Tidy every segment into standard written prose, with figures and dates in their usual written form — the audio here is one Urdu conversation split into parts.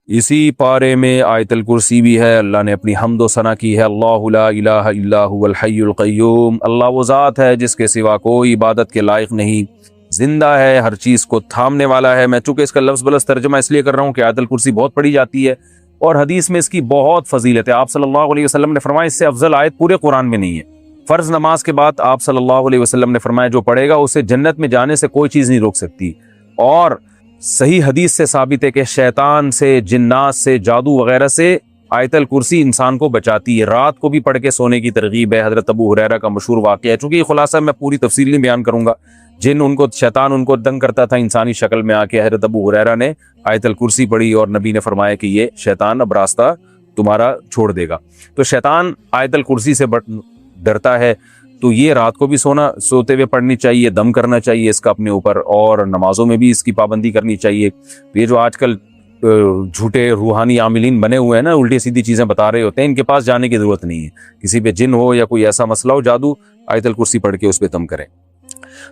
اسی پارے میں آیت الکرسی بھی ہے، اللہ نے اپنی حمد و ثنا کی ہے، اللہ لا الہ الا هو الحی القیوم، اللہ وہ ذات ہے جس کے سوا کوئی عبادت کے لائق نہیں، زندہ ہے، ہر چیز کو تھامنے والا ہے۔ میں چونکہ اس کا لفظ بلفظ ترجمہ اس لیے کر رہا ہوں کہ آیت الکرسی بہت پڑھی جاتی ہے اور حدیث میں اس کی بہت فضیلت ہے۔ آپ صلی اللہ علیہ وسلم نے فرمایا اس سے افضل آیت پورے قرآن میں نہیں ہے۔ فرض نماز کے بعد آپ صلی اللہ علیہ وسلم نے فرمایا جو پڑھے گا اسے جنت میں جانے سے کوئی چیز نہیں روک سکتی، اور صحیح حدیث سے ثابت ہے کہ شیطان سے، جنات سے، جادو وغیرہ سے آیت الکرسی انسان کو بچاتی ہے۔ رات کو بھی پڑھ کے سونے کی ترغیب ہے، حضرت ابو ہریرہ کا مشہور واقعہ ہے۔ چونکہ یہ خلاصہ میں پوری تفصیل نہیں بیان کروں گا، شیطان ان کو دنگ کرتا تھا انسانی شکل میں آ کے، حضرت ابو ہریرہ نے آیت الکرسی پڑھی اور نبی نے فرمایا کہ یہ شیطان اب راستہ تمہارا چھوڑ دے گا۔ تو شیطان آیت الکرسی سے ڈرتا ہے، تو یہ رات کو بھی سوتے ہوئے پڑھنی چاہیے، دم کرنا چاہیے اس کا اپنے اوپر، اور نمازوں میں بھی اس کی پابندی کرنی چاہیے۔ یہ جو آج کل جھوٹے روحانی عاملین بنے ہوئے ہیں نا، الٹی سیدھی چیزیں بتا رہے ہوتے ہیں، ان کے پاس جانے کی ضرورت نہیں ہے۔ کسی پہ جن ہو یا کوئی ایسا مسئلہ ہو جادو، آیت الکرسی پڑھ کے اس پہ دم کریں۔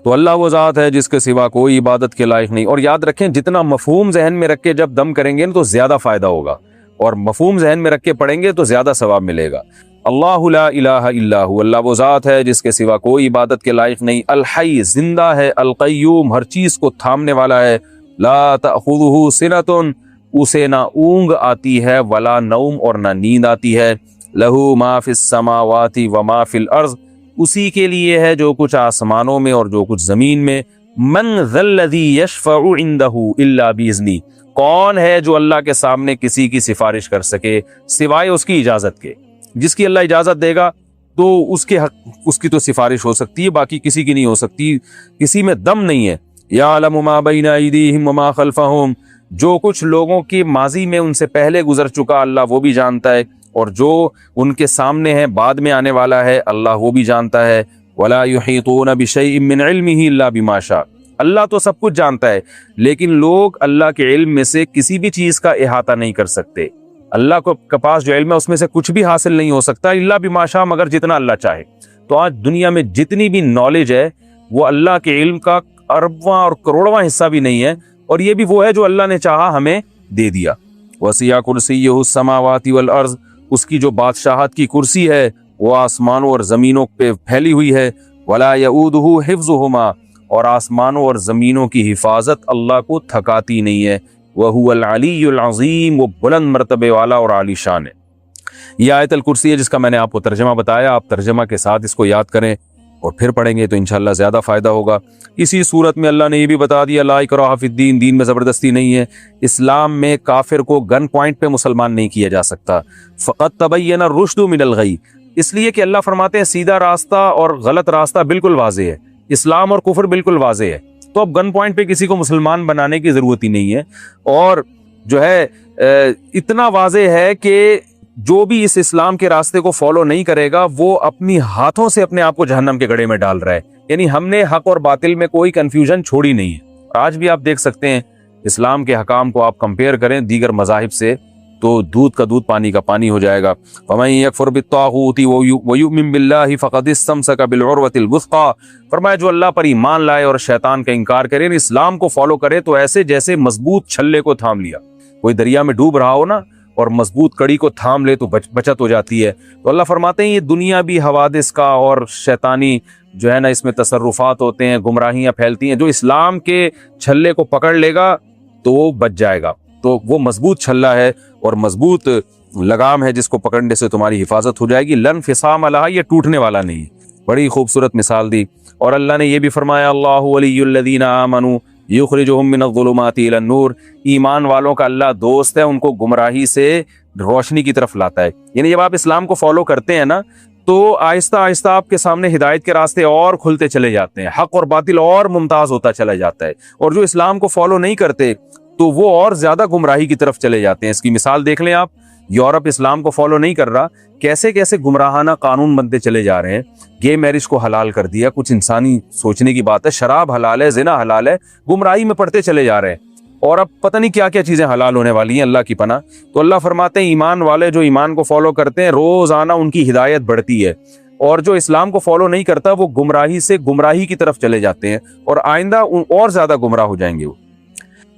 تو اللہ وہ ذات ہے جس کے سوا کوئی عبادت کے لائق نہیں۔ اور یاد رکھیں جتنا مفہوم ذہن میں رکھ کے جب دم کریں گے تو زیادہ فائدہ ہوگا، اور مفہوم ذہن میں رکھ کے پڑھیں گے تو زیادہ ثواب ملے گا۔ اللہ لا الہ الا ہو، اللہ وہ ذات ہے جس کے سوا کوئی عبادت کے لائق نہیں، الحی زندہ ہے، القیوم ہر چیز کو تھامنے والا ہے، لا تأخذہ سنۃ اسے نہ اونگ آتی ہے، ولا نوم اور نہ نیند آتی ہے، لہ ما فی السماوات وما فی الارض اسی کے لیے ہے جو کچھ آسمانوں میں اور جو کچھ زمین میں، من ذا الذی یشفع عندہ الا باذنہ کون ہے جو اللہ کے سامنے کسی کی سفارش کر سکے سوائے اس کی اجازت کے، جس کی اللہ اجازت دے گا تو اس کی تو سفارش ہو سکتی ہے، باقی کسی کی نہیں ہو سکتی، کسی میں دم نہیں ہے۔ یعلم ما بین ایدیہم وما خلفہم جو کچھ لوگوں کی ماضی میں ان سے پہلے گزر چکا اللہ وہ بھی جانتا ہے، اور جو ان کے سامنے ہے بعد میں آنے والا ہے اللہ وہ بھی جانتا ہے۔ ولا یحیطون بشیء من علمہ الا بما شاء اللہ تو سب کچھ جانتا ہے، لیکن لوگ اللہ کے علم میں سے کسی بھی چیز کا احاطہ نہیں کر سکتے۔ اللہ کے پاس جو علم ہے اس میں سے کچھ بھی حاصل نہیں ہو سکتا الا بما شاء مگر جتنا اللہ چاہے۔ تو آج دنیا میں جتنی بھی نالج ہے وہ اللہ کے علم کا اربواں اور کروڑواں حصہ بھی نہیں ہے، اور یہ بھی وہ ہے جو اللہ نے چاہا ہمیں دے دیا۔ وسیع کرسیہ السماوات والارض اس کی جو بادشاہت کی کرسی ہے وہ آسمانوں اور زمینوں پہ پھیلی ہوئی ہے، ولا یؤودہ حفظہما اور آسمانوں اور زمینوں کی حفاظت اللہ کو تھکاتی نہیں ہے، وہو العلی العظیم وہ بلند مرتبے والا اور عالی شان ہے۔ یہ آیت الکرسی ہے جس کا میں نے آپ کو ترجمہ بتایا، آپ ترجمہ کے ساتھ اس کو یاد کریں اور پھر پڑھیں گے تو انشاءاللہ زیادہ فائدہ ہوگا۔ اسی صورت میں اللہ نے یہ بھی بتا دیا لا اکراہ فی الدین، دین میں زبردستی نہیں ہے، اسلام میں کافر کو گن پوائنٹ پہ مسلمان نہیں کیا جا سکتا، فقط تبین الرشد من الغی اس لیے کہ اللہ فرماتے ہیں سیدھا راستہ اور غلط راستہ بالکل واضح ہے، اسلام اور کفر بالکل واضح ہے، تو اب گن پوائنٹ پہ کسی کو مسلمان بنانے کی ضرورت ہی نہیں ہے۔ اور جو ہے اتنا واضح ہے کہ جو بھی اس اسلام کے راستے کو فالو نہیں کرے گا وہ اپنی ہاتھوں سے اپنے آپ کو جہنم کے گڑھے میں ڈال رہا ہے، یعنی ہم نے حق اور باطل میں کوئی کنفیوژن چھوڑی نہیں ہے۔ آج بھی آپ دیکھ سکتے ہیں اسلام کے حکام کو آپ کمپیئر کریں دیگر مذاہب سے تو دودھ کا دودھ پانی کا پانی ہو جائے گا۔ فَمَن يَكْفُرْ بِالطَّاغُوتِ وَيُؤْمِن بِاللَّهِ فَقَدِ اسْتَمْسَكَ بِالْعُرْوَةِ الْوُثْقَىٰ فرمایا جو اللہ پر ایمان لائے اور شیطان کا انکار کرے، اسلام کو فالو کرے تو ایسے جیسے مضبوط چھلے کو تھام لیا، کوئی دریا میں ڈوب رہا ہو نا اور مضبوط کڑی کو تھام لے تو بچت ہو جاتی ہے۔ تو اللہ فرماتے ہیں یہ دنیا بھی حوادث کا اور شیطانی جو ہے نا اس میں تصرفات ہوتے ہیں، گمراہیاں پھیلتی ہیں، جو اسلام کے چھلے کو پکڑ لے گا تو وہ بچ جائے گا، تو وہ مضبوط چھلا ہے اور مضبوط لگام ہے جس کو پکڑنے سے تمہاری حفاظت ہو جائے گی، لن فصام لہا یہ ٹوٹنے والا نہیں ہے۔ بڑی خوبصورت مثال دی۔ اور اللہ نے یہ بھی فرمایا اللہ ولی الذین آمنوا یخرجہم من الظلمات الی النور ایمان والوں کا اللہ دوست ہے، ان کو گمراہی سے روشنی کی طرف لاتا ہے، یعنی جب آپ اسلام کو فالو کرتے ہیں نا تو آہستہ آہستہ آپ کے سامنے ہدایت کے راستے اور کھلتے چلے جاتے ہیں، حق اور باطل اور ممتاز ہوتا چلا جاتا ہے، اور جو اسلام کو فالو نہیں کرتے تو وہ اور زیادہ گمراہی کی طرف چلے جاتے ہیں۔ اس کی مثال دیکھ لیں آپ، یورپ اسلام کو فالو نہیں کر رہا، کیسے کیسے گمراہانہ قانون بنتے چلے جا رہے ہیں، گے میرج کو حلال کر دیا، کچھ انسانی سوچنے کی بات ہے، شراب حلال ہے، زنا حلال ہے، گمراہی میں پڑتے چلے جا رہے ہیں، اور اب پتہ نہیں کیا کیا چیزیں حلال ہونے والی ہیں، اللہ کی پناہ۔ تو اللہ فرماتے ہیں ایمان والے جو ایمان کو فالو کرتے ہیں روزانہ ان کی ہدایت بڑھتی ہے، اور جو اسلام کو فالو نہیں کرتا وہ گمراہی سے گمراہی کی طرف چلے جاتے ہیں، اور آئندہ اور زیادہ گمراہ ہو جائیں گے وہ۔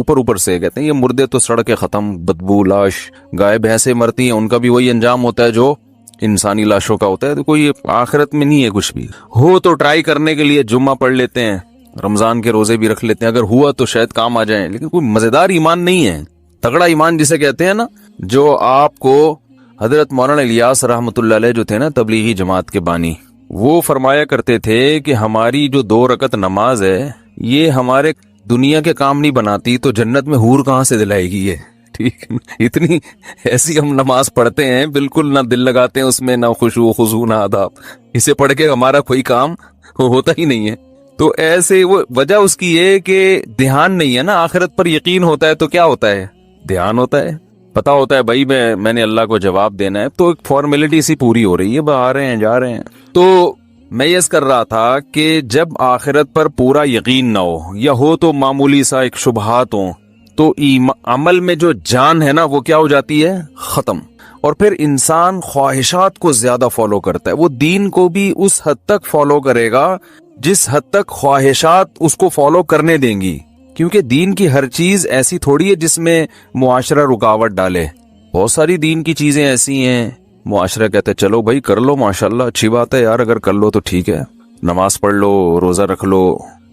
اوپر اوپر سے کہتے ہیں یہ مردے تو سڑ کے ختم، بدبو، لاش، گائے بھینسیں مرتی ہیں ان کا بھی وہی انجام ہوتا ہے جو انسانی لاشوں کا ہوتا ہے، تو کوئی آخرت میں نہیں ہے کچھ بھی۔ ہو تو ٹرائی کرنے کے لیے جمعہ پڑھ لیتے ہیں، رمضان کے روزے بھی رکھ لیتے ہیں، اگر ہوا تو شاید کام آ جائیں، لیکن کوئی مزیدار ایمان نہیں ہے، تگڑا ایمان جسے کہتے ہیں نا، جو آپ کو حضرت مولانا الیاس رحمۃ اللہ علیہ جو تھے نا تبلیغی جماعت کے بانی، وہ فرمایا کرتے تھے کہ ہماری جو 2 رکعت نماز ہے یہ ہمارے دنیا کے کام نہیں بناتی تو جنت میں حور کہاں سے دلائے گی یہ، ٹھیک ہے، اتنی ایسی ہم نماز پڑھتے ہیں، بالکل نہ دل لگاتے ہیں اس میں، نہ خشوع خضوع نہ آداب، اسے پڑھ کے ہمارا کوئی کام ہوتا ہی نہیں ہے۔ تو ایسے وہ وجہ اس کی یہ کہ دھیان نہیں ہے نا، آخرت پر یقین ہوتا ہے تو کیا ہوتا ہے، دھیان ہوتا ہے، پتا ہوتا ہے بھائی میں نے اللہ کو جواب دینا ہے، تو ایک فارمیلٹی سی پوری ہو رہی ہے، بس آ رہے ہیں جا رہے ہیں۔ تو میں یہ کر رہا تھا کہ جب آخرت پر پورا یقین نہ ہو یا ہو تو معمولی سا ایک شبہات ہوں، تو عمل میں جو جان ہے نا وہ کیا ہو جاتی ہے، ختم، اور پھر انسان خواہشات کو زیادہ فالو کرتا ہے، وہ دین کو بھی اس حد تک فالو کرے گا جس حد تک خواہشات اس کو فالو کرنے دیں گی، کیونکہ دین کی ہر چیز ایسی تھوڑی ہے جس میں معاشرہ رکاوٹ ڈالے، بہت ساری دین کی چیزیں ایسی ہیں معاشرہ کہتے ہیں چلو بھائی کر لو، ماشاءاللہ اچھی بات ہے یار، اگر کر لو تو ٹھیک ہے، نماز پڑھ لو، روزہ رکھ لو،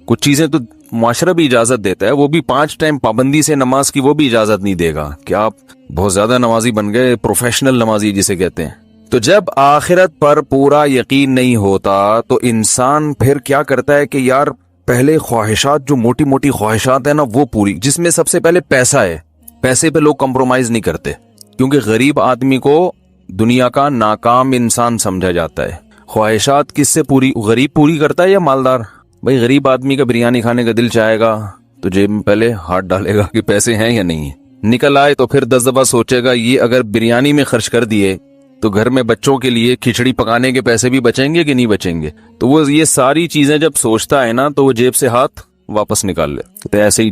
کچھ چیزیں تو معاشرہ بھی اجازت دیتا ہے، وہ بھی 5 ٹائم پابندی سے نماز کی وہ بھی اجازت نہیں دے گا کہ آپ بہت زیادہ نمازی بن گئے، پروفیشنل نمازی جسے کہتے ہیں۔ تو جب آخرت پر پورا یقین نہیں ہوتا تو انسان پھر کیا کرتا ہے کہ یار پہلے خواہشات، جو موٹی موٹی خواہشات ہیں نا وہ پوری، جس میں سب سے پہلے پیسہ ہے، پیسے پہ لوگ کمپرومائز نہیں کرتے، کیونکہ غریب آدمی کو دنیا کا ناکام انسان سمجھا جاتا ہے۔ خواہشات کس سے پوری، غریب پوری کرتا ہے یا مالدار؟ بھائی غریب آدمی کا بریانی کھانے کا دل چاہے گا تو جیب میں پہلے ہاتھ ڈالے گا کہ پیسے ہیں یا نہیں ہیں، نکل آئے تو پھر 10 دفعہ سوچے گا یہ اگر بریانی میں خرچ کر دیے تو گھر میں بچوں کے لیے کھچڑی پکانے کے پیسے بھی بچیں گے کہ نہیں بچیں گے، تو وہ یہ ساری چیزیں جب سوچتا ہے نا تو وہ جیب سے ہاتھ واپس نکال لے، تو ایسے ہی